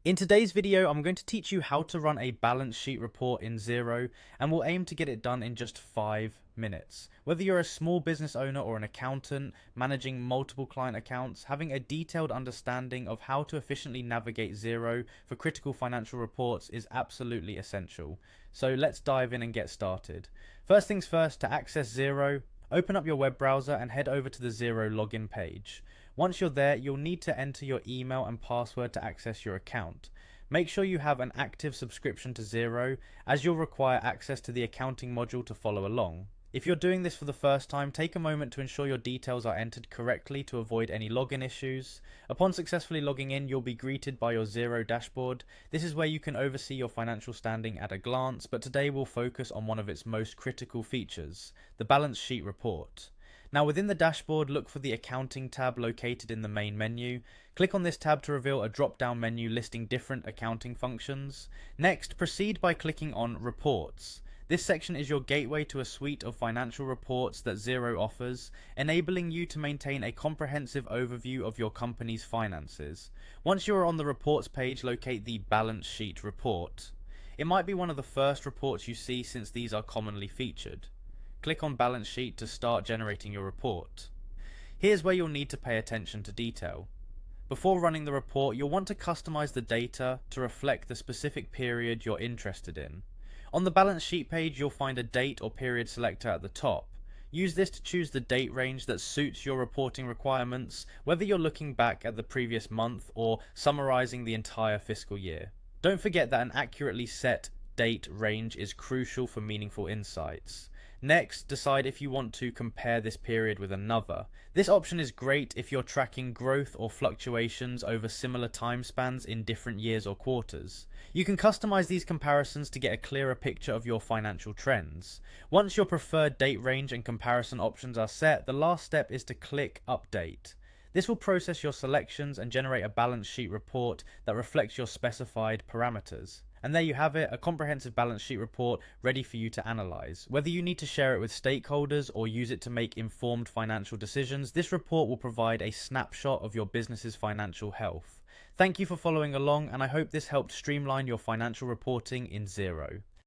In today's video, I'm going to teach you how to run a balance sheet report in Xero, and we'll aim to get it done in just 5 minutes. Whether you're a small business owner or an accountant managing multiple client accounts, having a detailed understanding of how to efficiently navigate Xero for critical financial reports is absolutely essential. So let's dive in and get started. First things first, to access Xero, open up your web browser and head over to the Xero login page. Once you're there, you'll need to enter your email and password to access your account. Make sure you have an active subscription to Xero, as you'll require access to the accounting module to follow along. If you're doing this for the first time, take a moment to ensure your details are entered correctly to avoid any login issues. Upon successfully logging in, you'll be greeted by your Xero dashboard. This is where you can oversee your financial standing at a glance, but today we'll focus on one of its most critical features, the balance sheet report. Now within the dashboard, look for the Accounting tab located in the main menu. Click on this tab to reveal a drop-down menu listing different accounting functions. Next, proceed by clicking on Reports. This section is your gateway to a suite of financial reports that Xero offers, enabling you to maintain a comprehensive overview of your company's finances. Once you are on the Reports page, locate the Balance Sheet report. It might be one of the first reports you see since these are commonly featured. Click on Balance Sheet to start generating your report. Here's where you'll need to pay attention to detail. Before running the report, you'll want to customize the data to reflect the specific period you're interested in. On the balance sheet page, you'll find a date or period selector at the top. Use this to choose the date range that suits your reporting requirements, whether you're looking back at the previous month or summarizing the entire fiscal year. Don't forget that an accurately set date range is crucial for meaningful insights. Next, decide if you want to compare this period with another. This option is great if you're tracking growth or fluctuations over similar time spans in different years or quarters. You can customize these comparisons to get a clearer picture of your financial trends. Once your preferred date range and comparison options are set, the last step is to click Update. This will process your selections and generate a balance sheet report that reflects your specified parameters. And there you have it, a comprehensive balance sheet report ready for you to analyze. Whether you need to share it with stakeholders or use it to make informed financial decisions, this report will provide a snapshot of your business's financial health. Thank you for following along, and I hope this helped streamline your financial reporting in Xero.